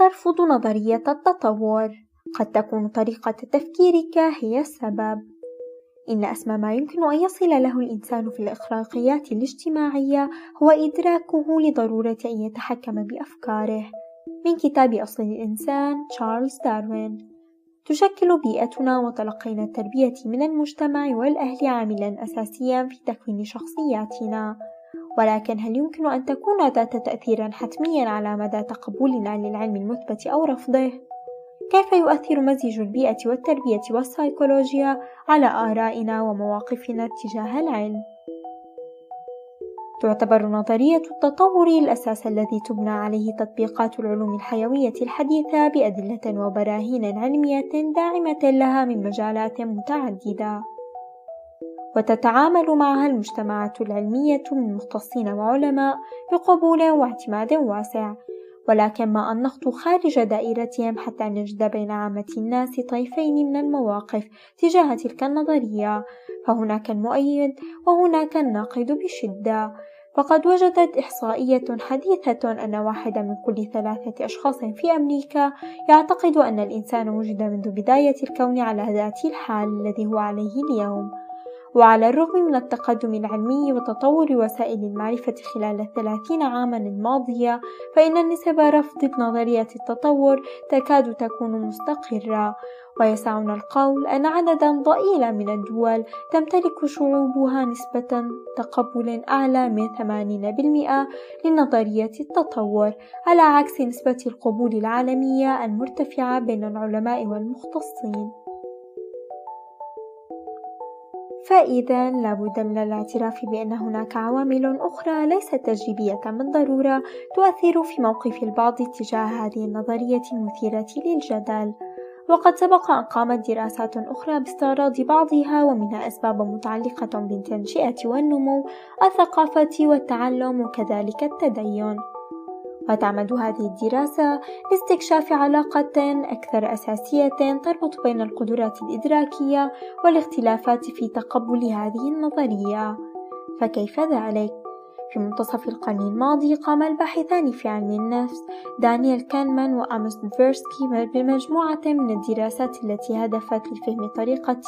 ترفض نظرية التطور. قد تكون طريقة تفكيرك هي السبب. إن أسمى ما يمكن أن يصل له الإنسان في الأخلاقيات الاجتماعية هو إدراكه لضرورة أن يتحكم بأفكاره. من كتاب أصل الإنسان تشارلز داروين. تشكل بيئتنا وتلقينا التربية من المجتمع والأهل عاملاً أساسياً في تكوين شخصياتنا، ولكن هل يمكن أن تكون ذات تأثير حتمي على مدى تقبلنا للعلم المثبت أو رفضه؟ كيف يؤثر مزيج البيئة والتربية والسيكولوجيا على آرائنا ومواقفنا تجاه العلم؟ تعتبر نظرية التطور الأساس الذي تبنى عليه تطبيقات العلوم الحيوية الحديثة بأدلة وبراهين علمية داعمة لها من مجالات متعددة، وتتعامل معها المجتمعات العلمية من مختصين وعلماء بقبول واعتماد واسع، ولكن ما أن نخطو خارج دائرتهم حتى نجد بين عامة الناس طيفين من المواقف تجاه تلك النظرية، فهناك المؤيد وهناك الناقد بشدة. فقد وجدت إحصائية حديثة أن 1 من كل 3 أشخاص في أمريكا يعتقد أن الإنسان وجد منذ بداية الكون على ذات الحال الذي هو عليه اليوم. وعلى الرغم من التقدم العلمي وتطور وسائل المعرفة خلال 30 عاماً الماضية، فإن نسب رفض نظرية التطور تكاد تكون مستقرة، ويسعنا القول أن عدداً ضئيلاً من الدول تمتلك شعوبها نسبة تقبل أعلى من 80% لنظرية التطور، على عكس نسبة القبول العالمية المرتفعة بين العلماء والمختصين. فإذا لابد من الاعتراف بأن هناك عوامل أخرى ليست تجريبية بالضرورة تؤثر في موقف البعض تجاه هذه النظرية المثيرة للجدل، وقد سبق أن قامت دراسات أخرى باستعراض بعضها، ومنها أسباب متعلقة بالتنشئة والنمو، الثقافة والتعلم وكذلك التدين. وتعمد هذه الدراسة لاستكشاف علاقة أكثر أساسية تربط بين القدرات الإدراكية والاختلافات في تقبل هذه النظرية. فكيف ذلك؟ في منتصف القرن الماضي قام الباحثان في علم النفس دانيال كانمان وأموس تفيرسكي بمجموعة من الدراسات التي هدفت لفهم طريقة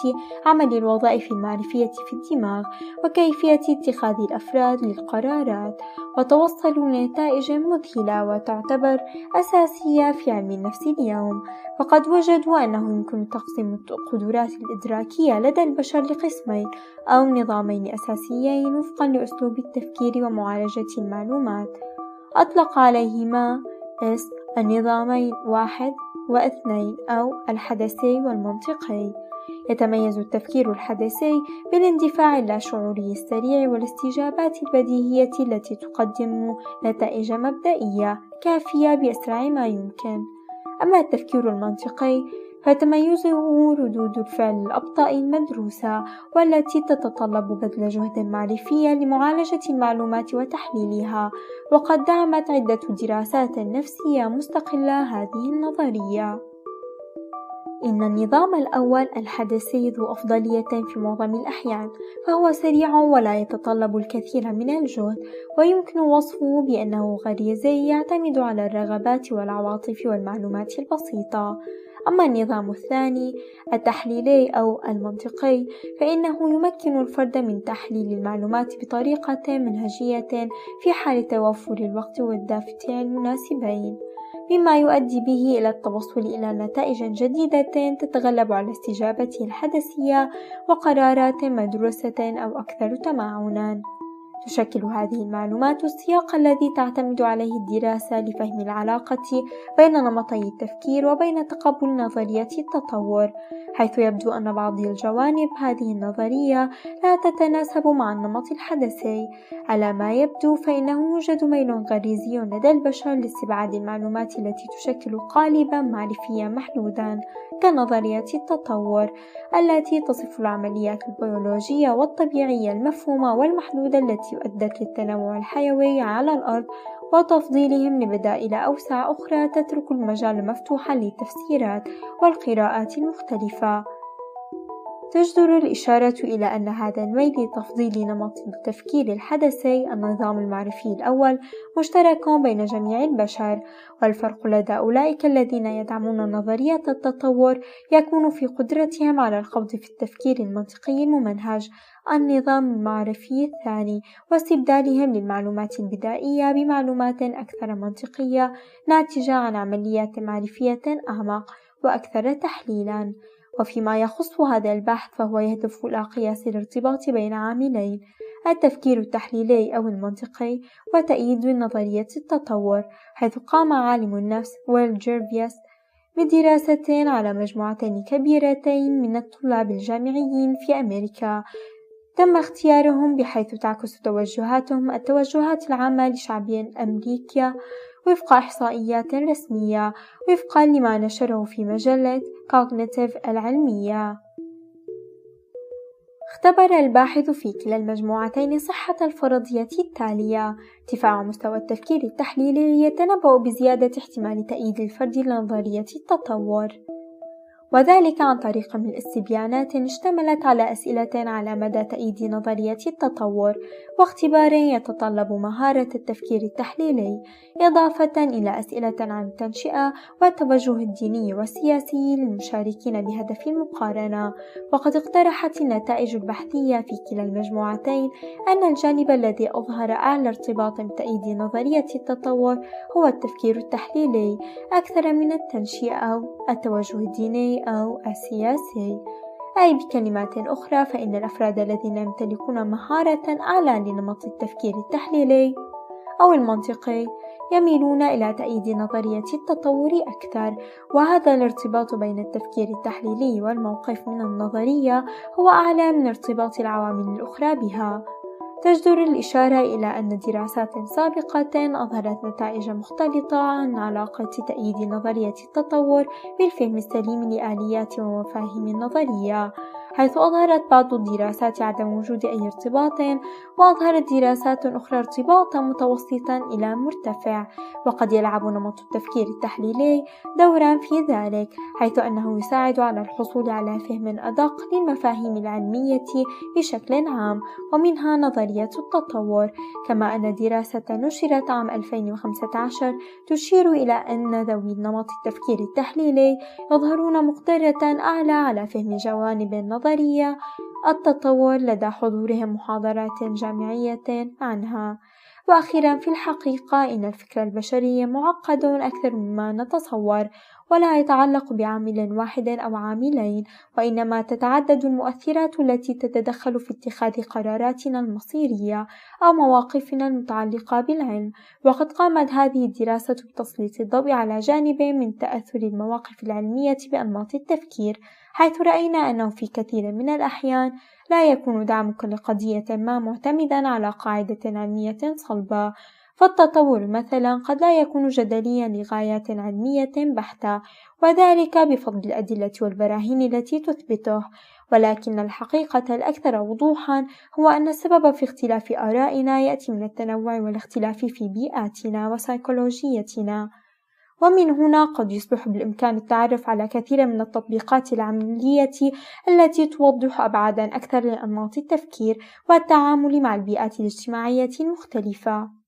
عمل الوظائف المعرفية في الدماغ وكيفية اتخاذ الأفراد للقرارات، وتوصلوا لنتائج مذهلة وتعتبر أساسية في علم النفس اليوم. فقد وجدوا أنه يمكن تقسيم القدرات الإدراكية لدى البشر لقسمين أو نظامين أساسيين وفقا لأسلوب التفكير ومعالجة المعلومات، أطلق عليهما النظامين 1 و2 أو الحدسي والمنطقي. يتميز التفكير الحدسي بالاندفاع اللاشعوري السريع والاستجابات البديهية التي تقدم نتائج مبدئية كافية بأسرع ما يمكن، أما التفكير المنطقي فتميزه ردود الفعل الأبطأ المدروسة والتي تتطلب بذل جهد معرفي لمعالجة المعلومات وتحليلها، وقد دعمت عدة دراسات نفسية مستقلة هذه النظرية. إن النظام الأول الحدسي ذو أفضلية في معظم الأحيان، فهو سريع ولا يتطلب الكثير من الجهد، ويمكن وصفه بأنه غريزي يعتمد على الرغبات والعواطف والمعلومات البسيطة. أما النظام الثاني التحليلي أو المنطقي فإنه يمكن الفرد من تحليل المعلومات بطريقة منهجية في حال توفر الوقت والدافع المناسبين، مما يؤدي به إلى التوصل إلى نتائج جديدة تتغلب على استجابته الحدسية وقرارات مدروسة أو أكثر تمعنًا. تشكل هذه المعلومات السياق الذي تعتمد عليه الدراسة لفهم العلاقة بين نمطي التفكير وبين تقبل نظرية التطور، حيث يبدو أن بعض الجوانب هذه النظرية لا تتناسب مع النمط الحدسي. على ما يبدو فإنه يوجد ميل غريزي لدى البشر لاستبعاد المعلومات التي تشكل قالبا معرفيا محدودا كنظرية التطور التي تصف العمليات البيولوجية والطبيعية المفهومة والمحدودة التي أدت للتنوع الحيوي على الأرض، وتفضيلهم لبدائل أوسع أخرى تترك المجال مفتوحا للتفسيرات والقراءات المختلفة. تجدر الإشارة إلى أن هذا الميل لتفضيل نمط التفكير الحدثي النظام المعرفي الأول مشترك بين جميع البشر، والفرق لدى أولئك الذين يدعمون نظرية التطور يكون في قدرتهم على الخوض في التفكير المنطقي الممنهج النظام المعرفي الثاني، واستبدالهم للمعلومات البدائية بمعلومات أكثر منطقية ناتجة عن عمليات معرفية أعمق وأكثر تحليلاً. وفيما يخص هذا البحث فهو يهدف إلى قياس الارتباط بين عاملين: التفكير التحليلي أو المنطقي وتأييد نظرية التطور، حيث قام عالم النفس ويل جيرفياس بدراسة على مجموعتين كبيرتين من الطلاب الجامعيين في أمريكا تم اختيارهم بحيث تعكس توجهاتهم التوجهات العامة لشعب أمريكا وفق إحصائيات رسمية وفقا لما نشره في مجلة Cognitive العلمية. اختبر الباحث في كلا المجموعتين صحة الفرضية التالية: ارتفاع مستوى التفكير التحليلي يتنبأ بزيادة احتمال تأييد الفرد لنظرية التطور، وذلك عن طريق من استبيانات اشتملت على أسئلة على مدى تأييد نظرية التطور واختبار يتطلب مهارة التفكير التحليلي، إضافة إلى أسئلة عن التنشئة والتوجه الديني والسياسي للمشاركين بهدف المقارنة. وقد اقترحت النتائج البحثية في كلا المجموعتين أن الجانب الذي أظهر أعلى ارتباطا بتأييد نظرية التطور هو التفكير التحليلي أكثر من التنشئة أو التوجه الديني أو السياسي. أي بكلمات أخرى فإن الأفراد الذين يمتلكون مهارة أعلى لنمط التفكير التحليلي أو المنطقي يميلون إلى تأييد نظرية التطور أكثر، وهذا الارتباط بين التفكير التحليلي والموقف من النظرية هو أعلى من ارتباط العوامل الأخرى بها. تجدر الإشارة إلى أن دراسات سابقة أظهرت نتائج مختلطة عن علاقة تأييد نظرية التطور بالفهم السليم لآليات ومفاهيم النظرية، حيث أظهرت بعض الدراسات عدم وجود أي ارتباط، وأظهرت دراسات أخرى ارتباطا متوسطا إلى مرتفع. وقد يلعب نمط التفكير التحليلي دورا في ذلك، حيث أنه يساعد على الحصول على فهم أدق للمفاهيم العلمية بشكل عام ومنها نظرية التطور. كما أن دراسة نشرت عام 2015 تشير إلى أن ذوي النمط التفكير التحليلي يظهرون مقدرة أعلى على فهم جوانب نظرية التطور لدى حضورهم محاضرات جامعية عنها. وأخيرا، في الحقيقة إن الفكر البشري معقد أكثر مما نتصور، ولا يتعلق بعامل واحد أو عاملين، وإنما تتعدد المؤثرات التي تتدخل في اتخاذ قراراتنا المصيرية أو مواقفنا المتعلقة بالعلم. وقد قامت هذه الدراسة بتسليط الضوء على جانب من تأثر المواقف العلمية بأنماط التفكير، حيث رأينا أنه في كثير من الأحيان لا يكون دعمك لقضية ما معتمدا على قاعدة علمية صلبة، فالتطور مثلا قد لا يكون جدليا لغايات علمية بحتة، وذلك بفضل الأدلة والبراهين التي تثبته. ولكن الحقيقة الأكثر وضوحا هو أن السبب في اختلاف آرائنا يأتي من التنوع والاختلاف في بيئاتنا وسيكولوجيتنا. ومن هنا قد يصبح بالإمكان التعرف على كثير من التطبيقات العملية التي توضح أبعادًا أكثر لأنماط التفكير والتعامل مع البيئات الاجتماعية المختلفة.